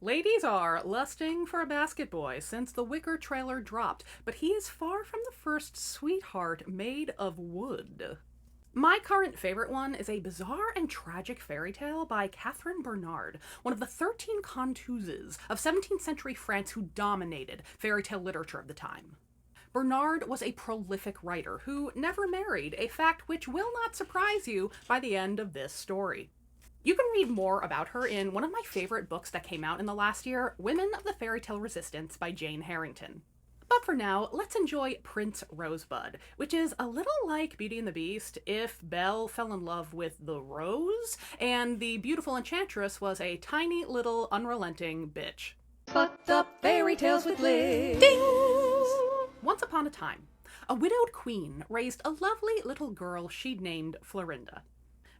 Ladies are lusting for a basket boy since the Wicker trailer dropped, but he is far from the first sweetheart made of wood. My current favorite one is a bizarre and tragic fairy tale by Catherine Bernard, one of the 13 conteuses of 17th century France who dominated fairy tale literature of the time. Bernard was a prolific writer who never married, a fact which will not surprise you by the end of this story. You can read more about her in one of my favorite books that came out in the last year, Women of the Fairy Tale Resistance by Jane Harrington. But for now, let's enjoy Prince Rosebud, which is a little like Beauty and the Beast if Belle fell in love with the rose and the Beautiful Enchantress was a tiny little unrelenting bitch. Fucked up fairy tales with Liz. Ding! Once upon a time, a widowed queen raised a lovely little girl she'd named Florinde.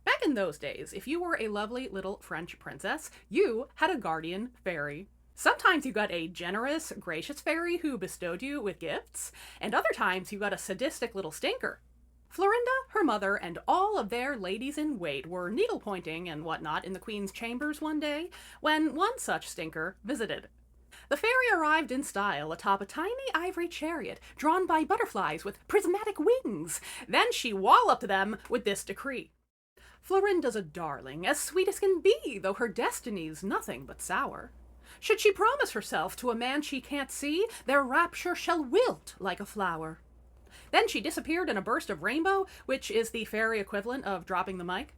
Back in those days, if you were a lovely little French princess, you had a guardian fairy. Sometimes you got a generous, gracious fairy who bestowed you with gifts, and other times you got a sadistic little stinker. Florinde, her mother, and all of their ladies-in-wait were needlepointing and whatnot in the queen's chambers one day, when one such stinker visited. The fairy arrived in style atop a tiny ivory chariot drawn by butterflies with prismatic wings. Then she walloped them with this decree. Florinda's a darling, as sweet as can be, though her destiny's nothing but sour. Should she promise herself to a man she can't see, their rapture shall wilt like a flower. Then she disappeared in a burst of rainbow, which is the fairy equivalent of dropping the mic.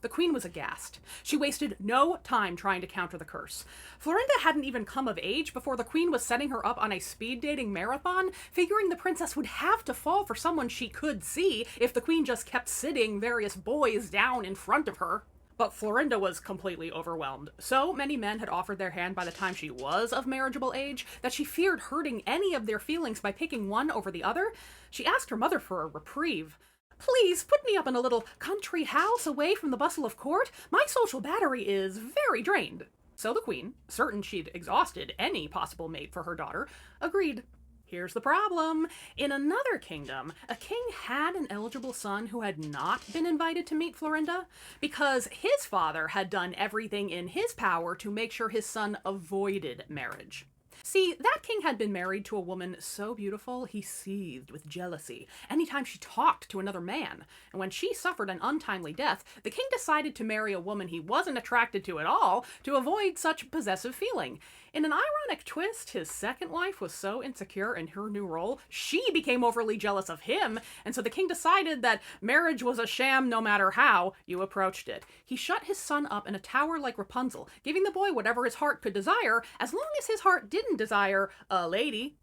The queen was aghast. She wasted no time trying to counter the curse. Florinde hadn't even come of age before the queen was setting her up on a speed dating marathon, figuring the princess would have to fall for someone she could see if the queen just kept sitting various boys down in front of her. But Florinde was completely overwhelmed. So many men had offered their hand by the time she was of marriageable age that she feared hurting any of their feelings by picking one over the other. She asked her mother for a reprieve. "Please put me up in a little country house away from the bustle of court. My social battery is very drained." So the queen, certain she'd exhausted any possible mate for her daughter, agreed. Here's the problem. In another kingdom, a king had an eligible son who had not been invited to meet Florinde because his father had done everything in his power to make sure his son avoided marriage. See, that king had been married to a woman so beautiful he seethed with jealousy anytime she talked to another man, and when she suffered an untimely death, the king decided to marry a woman he wasn't attracted to at all to avoid such possessive feeling. In an ironic twist, his second wife was so insecure in her new role, she became overly jealous of him, and so the king decided that marriage was a sham no matter how you approached it. He shut his son up in a tower like Rapunzel, giving the boy whatever his heart could desire, as long as his heart didn't desire a lady.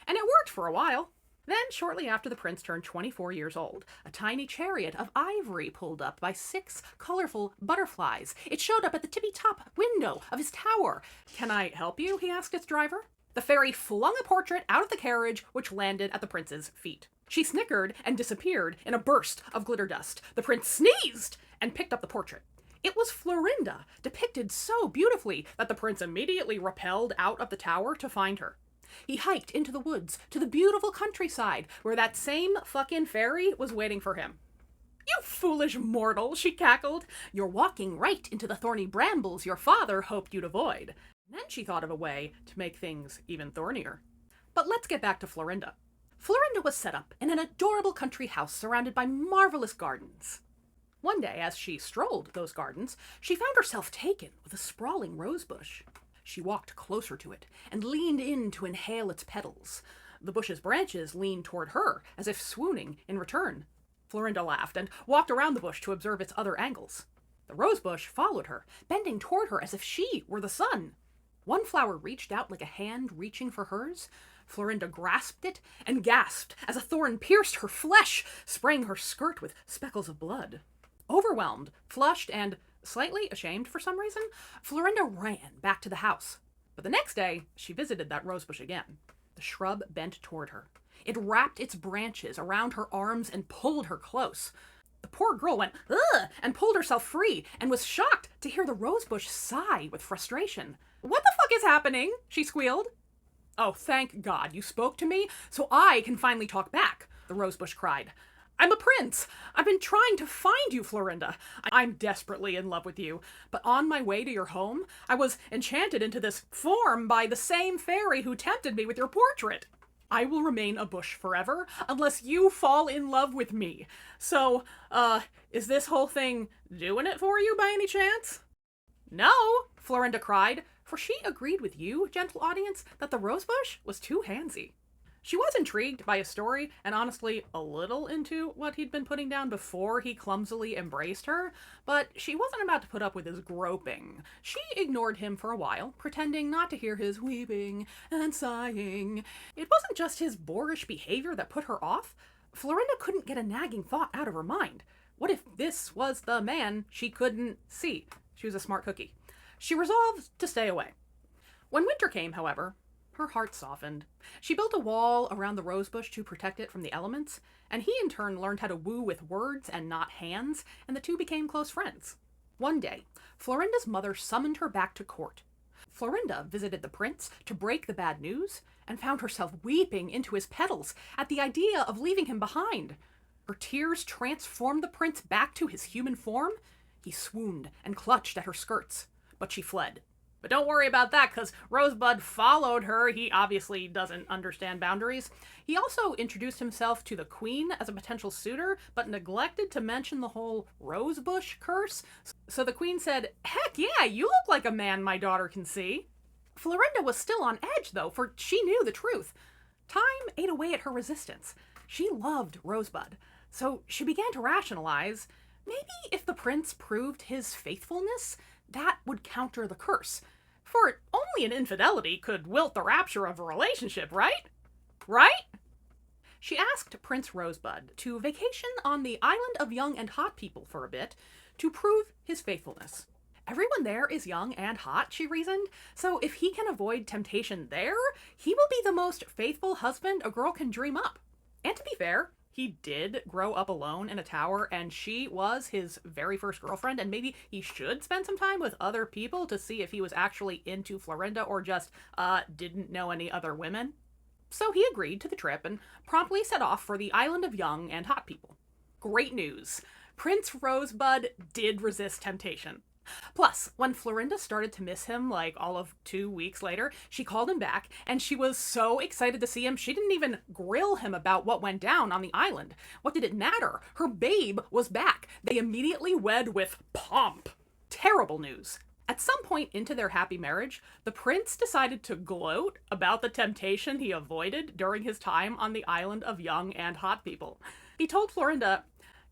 And it worked for a while. Then, shortly after the prince turned 24 years old, a tiny chariot of ivory pulled up by 6 colorful butterflies. It showed up at the tippy-top window of his tower. "Can I help you?" he asked its driver. The fairy flung a portrait out of the carriage, which landed at the prince's feet. She snickered and disappeared in a burst of glitter dust. The prince sneezed and picked up the portrait. It was Florinde, depicted so beautifully that the prince immediately rappelled out of the tower to find her. He hiked into the woods to the beautiful countryside where that same fucking fairy was waiting for him. "You foolish mortal," she cackled. "You're walking right into the thorny brambles your father hoped you'd avoid." And then she thought of a way to make things even thornier. But let's get back to Florinde. Florinde was set up in an adorable country house surrounded by marvelous gardens. One day, as she strolled those gardens, she found herself taken with a sprawling rosebush. She walked closer to it and leaned in to inhale its petals. The bush's branches leaned toward her, as if swooning in return. Florinde laughed and walked around the bush to observe its other angles. The rosebush followed her, bending toward her as if she were the sun. One flower reached out like a hand reaching for hers. Florinde grasped it and gasped as a thorn pierced her flesh, spraying her skirt with speckles of blood. Overwhelmed, flushed, and slightly ashamed for some reason, Florinde ran back to the house. But the next day, she visited that rosebush again. The shrub bent toward her. It wrapped its branches around her arms and pulled her close. The poor girl went, "Ugh," and pulled herself free, and was shocked to hear the rosebush sigh with frustration. "What the fuck is happening?" she squealed. "Oh, thank God you spoke to me, so I can finally talk back," the rosebush cried. I'm a prince. I've been trying to find you, Florinde. I'm desperately in love with you. But on my way to your home, I was enchanted into this form by the same fairy who tempted me with your portrait. I will remain a bush forever unless you fall in love with me. So, is this whole thing doing it for you by any chance? No, Florinde cried, for she agreed with you, gentle audience, that the Rosebush was too handsy. She was intrigued by his story, and honestly a little into what he'd been putting down before he clumsily embraced her, but she wasn't about to put up with his groping. She ignored him for a while, pretending not to hear his weeping and sighing. It wasn't just his boorish behavior that put her off. Florinde couldn't get a nagging thought out of her mind. What if this was the man she couldn't see? She was a smart cookie. She resolved to stay away. When winter came, however, her heart softened. She built a wall around the rosebush to protect it from the elements, and he in turn learned how to woo with words and not hands, and the two became close friends. One day, Florinda's mother summoned her back to court. Florinde visited the prince to break the bad news, and found herself weeping into his petals at the idea of leaving him behind. Her tears transformed the prince back to his human form. He swooned and clutched at her skirts, but she fled. But don't worry about that, because Rosebud followed her. He obviously doesn't understand boundaries. He also introduced himself to the queen as a potential suitor, but neglected to mention the whole Rosebush curse. So the queen said, "Heck yeah, you look like a man my daughter can see." Florinde was still on edge, though, for she knew the truth. Time ate away at her resistance. She loved Rosebud, so she began to rationalize, maybe if the prince proved his faithfulness, that would counter the curse. For only an infidelity could wilt the rapture of a relationship, right? Right? She asked Prince Rosebud to vacation on the island of young and hot people for a bit to prove his faithfulness. Everyone there is young and hot, she reasoned, so if he can avoid temptation there, he will be the most faithful husband a girl can dream up. And to be fair, he did grow up alone in a tower, and she was his very first girlfriend, and maybe he should spend some time with other people to see if he was actually into Florinde or just didn't know any other women. So he agreed to the trip and promptly set off for the island of young and hot people. Great news! Prince Rosebud did resist temptation. Plus, when Florinde started to miss him, like all of 2 weeks later, she called him back, and she was so excited to see him, she didn't even grill him about what went down on the island. What did it matter? Her babe was back. They immediately wed with pomp. Terrible news. At some point into their happy marriage, the prince decided to gloat about the temptation he avoided during his time on the island of young and hot people. He told Florinde,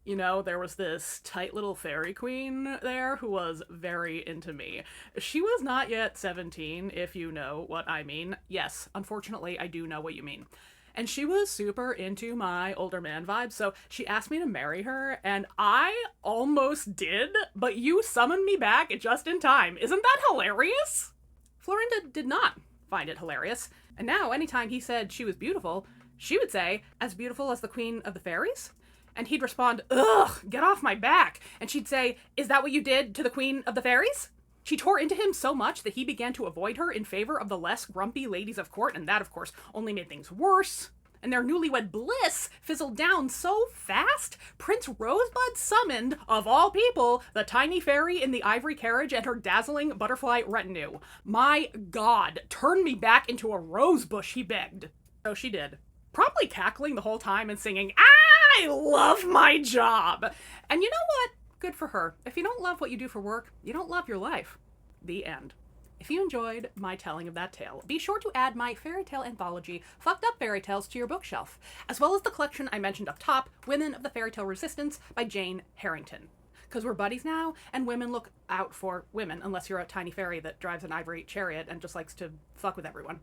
"You know, there was this tight little fairy queen there who was very into me. She was not yet 17, if you know what I mean." Yes, unfortunately, I do know what you mean. "And she was super into my older man vibe, so she asked me to marry her, and I almost did, but you summoned me back just in time. Isn't that hilarious?" Florinde did not find it hilarious, and now anytime he said she was beautiful, she would say, "As beautiful as the queen of the fairies?" And he'd respond, "Ugh, get off my back." And she'd say, "Is that what you did to the queen of the fairies?" She tore into him so much that he began to avoid her in favor of the less grumpy ladies of court, and that, of course, only made things worse. And their newlywed bliss fizzled down so fast, Prince Rosebud summoned, of all people, the tiny fairy in the ivory carriage and her dazzling butterfly retinue. "My God, turn me back into a rosebush," he begged. So she did, probably cackling the whole time and singing, "I love my job." And you know what? Good for her. If you don't love what you do for work, you don't love your life. The end. If you enjoyed my telling of that tale, be sure to add my fairy tale anthology, Fucked Up Fairy Tales, to your bookshelf, as well as the collection I mentioned up top, Women of the Fairy Tale Resistance by Jane Harrington. Because we're buddies now, and women look out for women, unless you're a tiny fairy that drives an ivory chariot and just likes to fuck with everyone.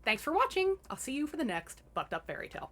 Thanks for watching. I'll see you for the next Fucked Up Fairy Tale.